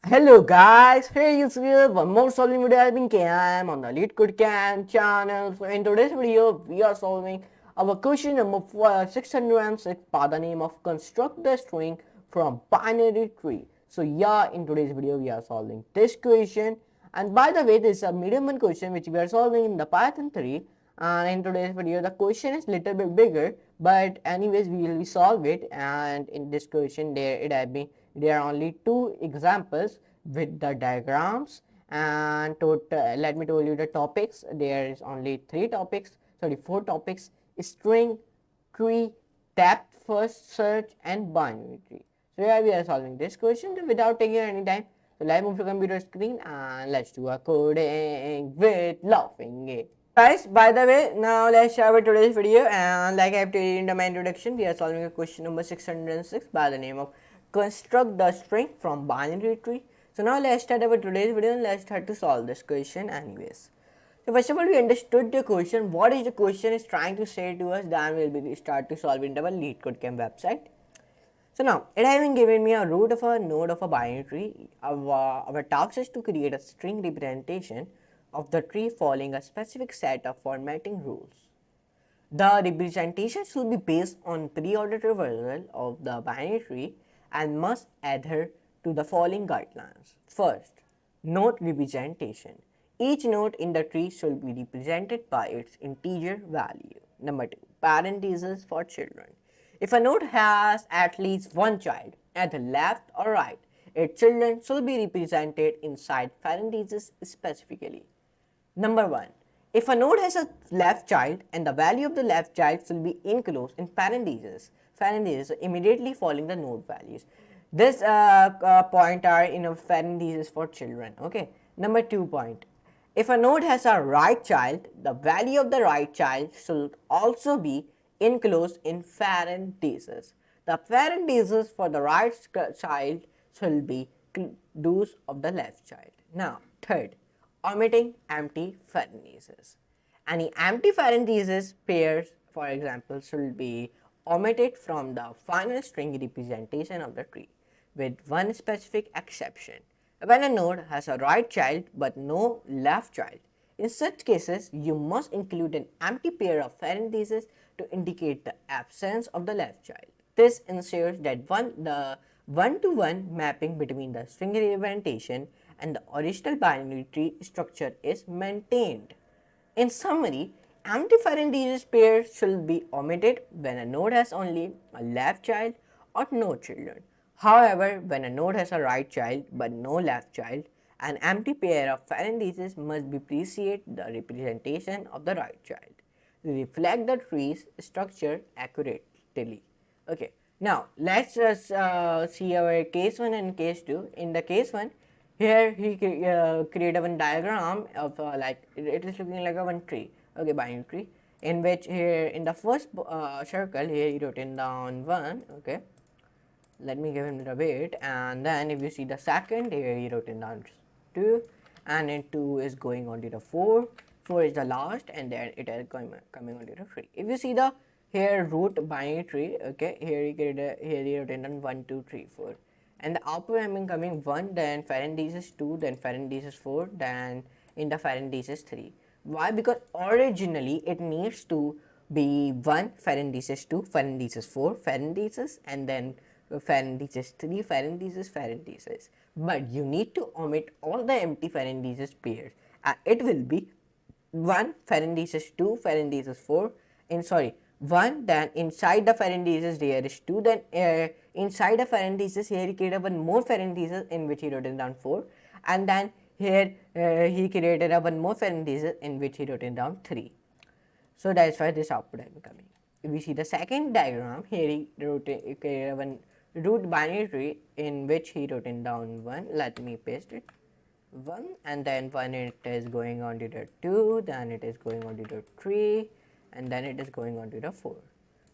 Hello guys, here is here one more solving video has been cam on the LeetCode Cam channel. So in today's video, we are solving our question number 606 by the name of construct the string from binary tree. So yeah, in today's video, we are solving this question. And by the way, this is a medium one question which we are solving in the Python 3. And in today's video, the question is little bit bigger, but anyways, we will solve it. And in this question, there are only two examples with the diagrams, and let me tell you the topics. There is only four topics: string, tree, depth first search, and binary tree. So here we are solving this question without taking any time. So let's move to computer screen and let's do a coding with laughing. Guys, by the way, now let's start with today's video, and like I have told you in my introduction, we are solving a question number 606 by the name of construct the string from binary tree. So now let's start our today's video and let's start to solve this question anyways. So first of all, we understood the question, what is the question is trying to say to us, then we'll start to solve in our LeetCode Cam website. So now, it having given me a root of a node of a binary tree, our task is to create a string representation of the tree following a specific set of formatting rules. The representation should be based on pre-ordered reversal of the binary tree and must adhere to the following guidelines. First, node representation. Each node in the tree should be represented by its integer value. Number 2, parentheses for children. If a node has at least one child at the left or right, its children should be represented inside parentheses specifically. Number 1. If a node has a left child and the value of the left child will be enclosed in parentheses immediately following the node values. This point are in a parentheses for children. Okay. Number 2 point. If a node has a right child, the value of the right child should also be enclosed in parentheses. The parentheses for the right child should be those of the left child. Now, third, omitting empty parentheses. Any empty parentheses pairs, for example, should be omitted from the final string representation of the tree, with one specific exception. When a node has a right child but no left child, in such cases, you must include an empty pair of parentheses to indicate the absence of the left child. This ensures that the one-to-one mapping between the string representation and the original binary tree structure is maintained. In summary, empty parentheses pairs should be omitted when a node has only a left child or no children. However, when a node has a right child but no left child, an empty pair of parentheses must be precede the representation of the right child to reflect the tree's structure accurately. Okay, now let's just see our case 1 and case 2. In the case 1, here he created one diagram of like it is looking like a one tree, okay, binary tree, in which here in the first circle here he wrote in down 1, okay. Let me give him the weight, and then if you see the second here he wrote in down 2, and in 2 is going on to the 4 is the last, and then it is coming on to the 3. If you see the here root binary tree, okay, here he wrote in down 1 2 3 4, and the output I mean coming 1, then parenthesis 2, then parenthesis 4, then in the parenthesis 3. Why? Because originally it needs to be 1 parenthesis 2 parenthesis 4 parenthesis and then parenthesis 3 parenthesis, but you need to omit all the empty parenthesis pairs. It will be 1 parenthesis 2 parenthesis 4 in 1, then inside the parenthesis there is 2, then inside the parenthesis here he created one more parenthesis in which he wrote it down 4, and then here he created a one more parenthesis in which he wrote it down 3. So that's why this output is coming. If we see the second diagram, here he created one root binary tree in which he wrote it down 1. Let me paste it 1, and then 1 it is going on to the 2, then it is going on to the 3, and then it is going on to the 4.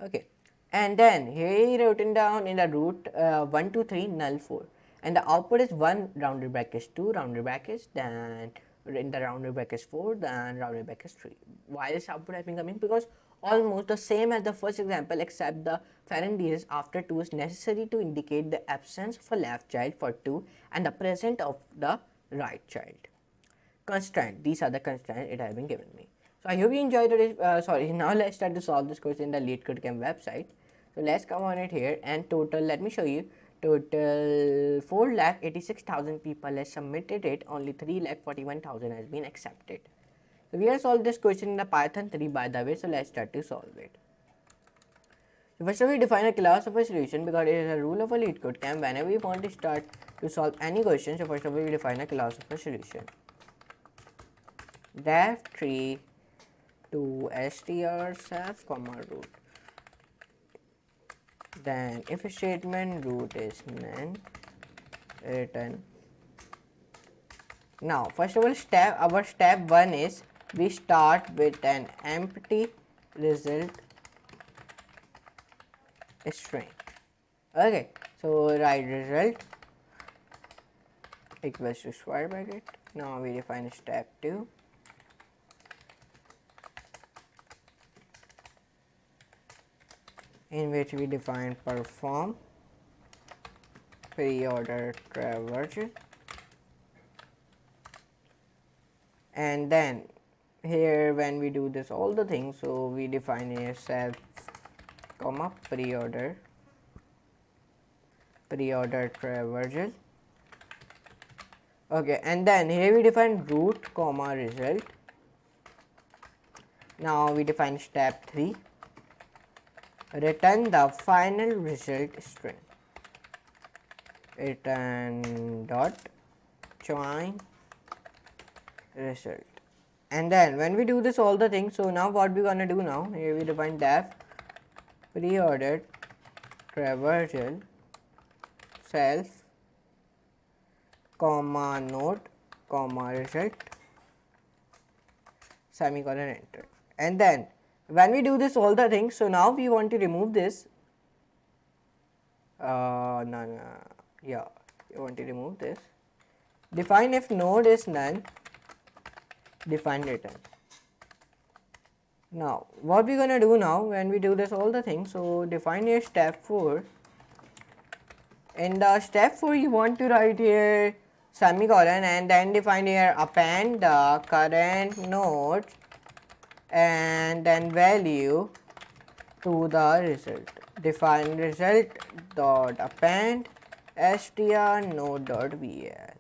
Okay, and then here he wrote it down in the root 1 2 3 null 4, and the output is 1 rounded brackets 2 rounded brackets, then in the rounded brackets 4, then rounded brackets 3. Why this output has been coming? Because almost the same as the first example, except the parenthesis after 2 is necessary to indicate the absence of a left child for 2 and the presence of the right child. Constraint, these are the constraints it has been given me. So I hope you enjoyed today's, now let's start to solve this question in the LeetCode Camp website. So let's come on it here, and total, let me show you, total 4,86,000 people has submitted it, only 3,41,000 has been accepted. So we have solved this question in the Python 3 by the way, so let's start to solve it. So first of all, we define a class of a solution because it is a rule of a LeetCode Camp. Whenever we want to start to solve any question, so first of all, we define a class of a solution. Def tree to str self comma root. Then if a statement root is none, return. Now first of all, our step 1 is we start with an empty result string. Okay, so write result equals to square bracket. Now we define step 2. In which we define perform pre-order traversal, and then here when we do this all the things, so we define a self comma pre-order traversal. Okay, and then here we define root comma result. Now we define step 3. Return the final result string. Return dot join result. And then when we do this all the things, so now what we gonna do now? Here we define def pre-ordered traversal self comma node comma result semicolon enter. And then when we do this all the things, so now we want to remove this. Yeah, you want to remove this. Define if node is none, define return. Now what we gonna do now when we do this all the things, so define here step 4. In the step 4 you want to write here semicolon and then define here append the current node and then value to the result. Define result dot append str node dot val.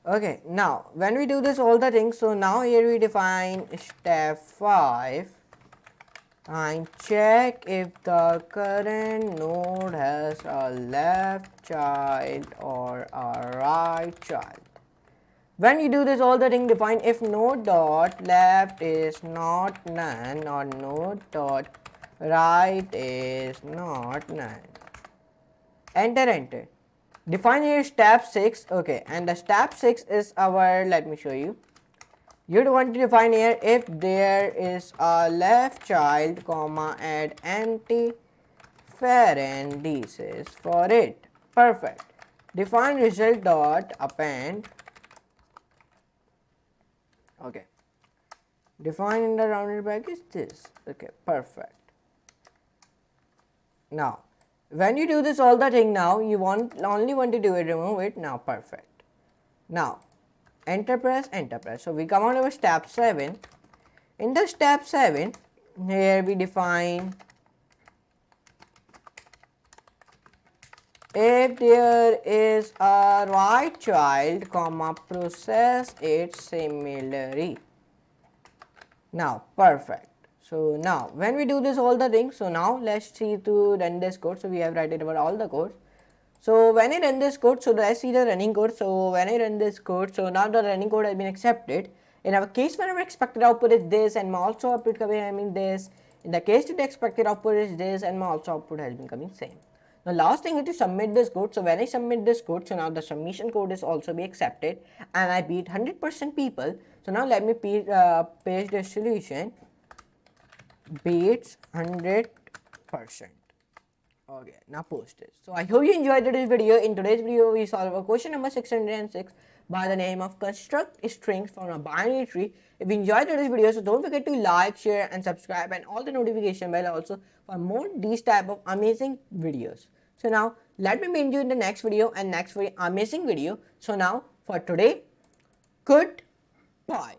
Okay, now when we do this all the things, so now here we define step 5 and check if the current node has a left child or a right child. When you do this all the thing, define if node dot left is not none or node dot right is not none. Enter. Define here step 6. Okay, and the step 6 is our, let me show you. You want to define here if there is a left child comma add empty parenthesis for it. Perfect. Define result dot append. Okay, define in the rounded brackets this. Okay, perfect. Now when you do this all the thing, now you only want to do it, remove it. Now perfect. Now enter press. So we come on over step 7. In the step 7 here we define if there is a right child comma process it similarly. Now perfect. So now when we do this all the things, so now let's see to run this code. So we have written about all the code. So when I run this code, so let's see the running code. So when I run this code, so now the running code has been accepted. In our case, when our expected output is this and my also output coming this. In the case the expected output is this and my also output has been coming same. Now last thing is to submit this code. So when I submit this code, so now the submission code is also be accepted and I beat 100% people. So now let me paste the solution, beats 100%. Okay, now post it. So I hope you enjoyed today's video. In today's video, we solve a question number 606 by the name of construct strings from a binary tree. If you enjoyed today's video, so don't forget to like, share and subscribe and all the notification bell also for more these type of amazing videos. So now let me meet you in the next video and next very amazing video. So now for today, goodbye.